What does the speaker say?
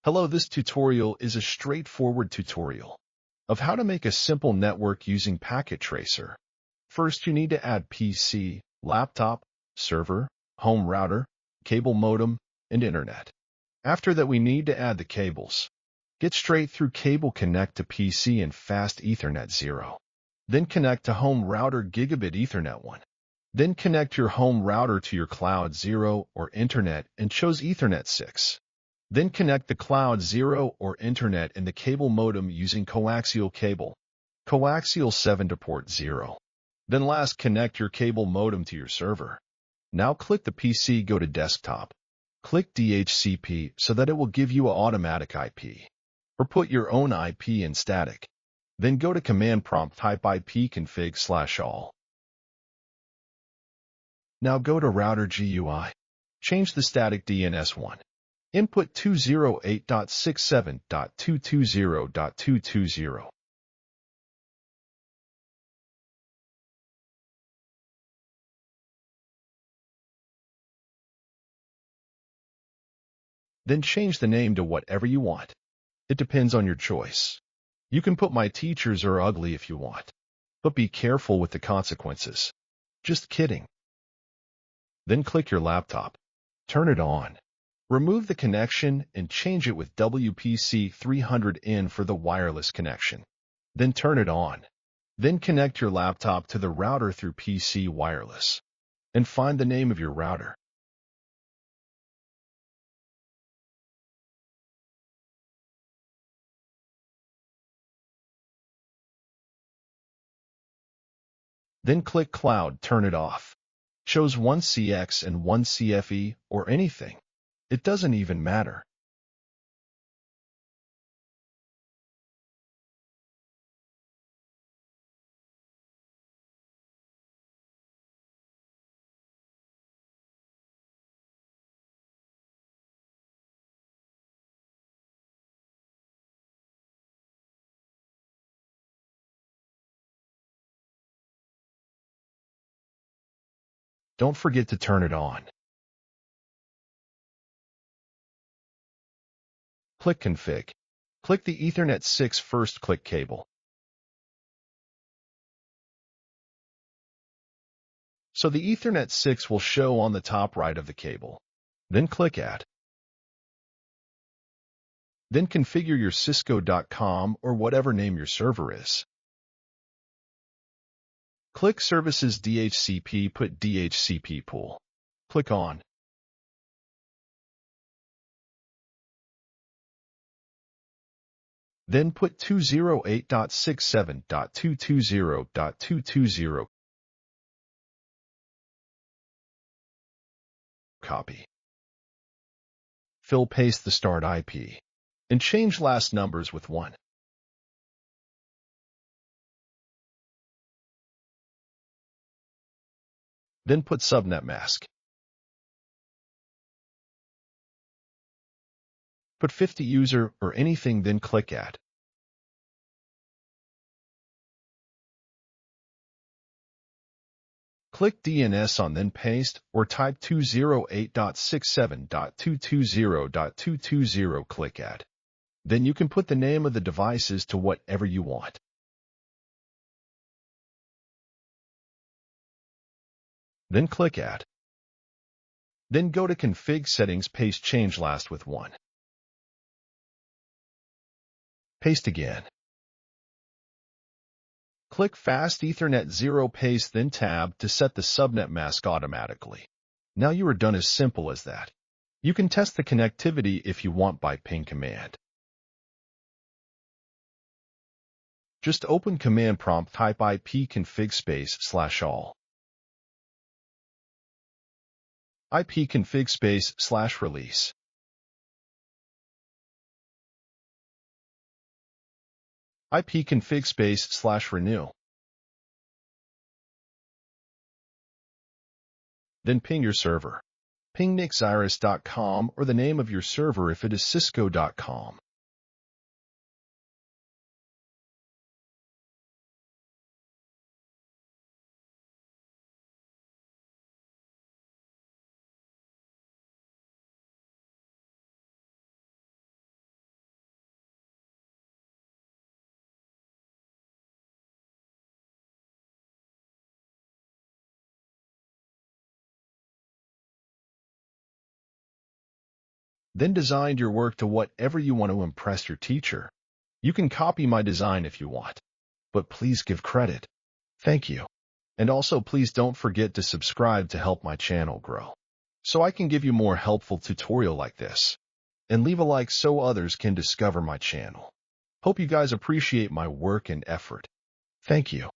Hello, this tutorial is a straightforward tutorial of how to make a simple network using Packet Tracer. First, you need to add PC, laptop, server, home router, cable modem, and internet. After that, we need to add the cables. Get straight through cable connect to PC and fast Ethernet 0. Then connect to home router gigabit Ethernet 1. Then connect your home router to your cloud 0 or internet and choose Ethernet 6. Then connect the cloud 0 or internet and the cable modem using coaxial cable, coaxial 7 to port 0. Then last, connect your cable modem to your server. Now click the PC, go to desktop. Click DHCP so that it will give you an automatic IP. Or put your own IP in static. Then go to command prompt, type ipconfig/all. Now go to router GUI. Change the static DNS1. Input 208.67.220.220. Then change the name to whatever you want. It depends on your choice. You can put my teachers are ugly if you want. But be careful with the consequences. Just kidding. Then click your laptop. Turn it on. Remove the connection and change it with WPC 300N for the wireless connection. Then turn it on. Then connect your laptop to the router through PC wireless. And find the name of your router. Then click Cloud, turn it off. Shows 1CX and 1CFE or anything. It doesn't even matter. Don't forget to turn it on. Click Config. Click the Ethernet 6 first, click Cable. So the Ethernet 6 will show on the top right of the cable. Then click Add. Then configure your Cisco.com or whatever name your server is. Click Services DHCP, put DHCP pool. Click on. Then put 208.67.220.220. Copy. Fill, paste the start IP. And change last numbers with 1. Then put subnet mask. Put 50 user or anything, then click Add. Click DNS on, then paste or type 208.67.220.220, click Add. Then you can put the name of the devices to whatever you want. Then click Add. Then go to Config Settings, paste change last with 1. Paste again. Click Fast Ethernet 0, paste, then tab to set the subnet mask automatically. Now you are done, as simple as that. You can test the connectivity if you want by ping command. Just open command prompt, type ipconfig/all. ipconfig/release. ipconfig/renew. Then ping your server. Ping nickziris.com or the name of your server if it is Cisco.com. then designed your work to whatever you want to impress your teacher. You can copy my design if you want, but please give credit. Thank you. And also please don't forget to subscribe to help my channel grow, so I can give you more helpful tutorial like this. And leave a like so others can discover my channel. Hope you guys appreciate my work and effort. Thank you.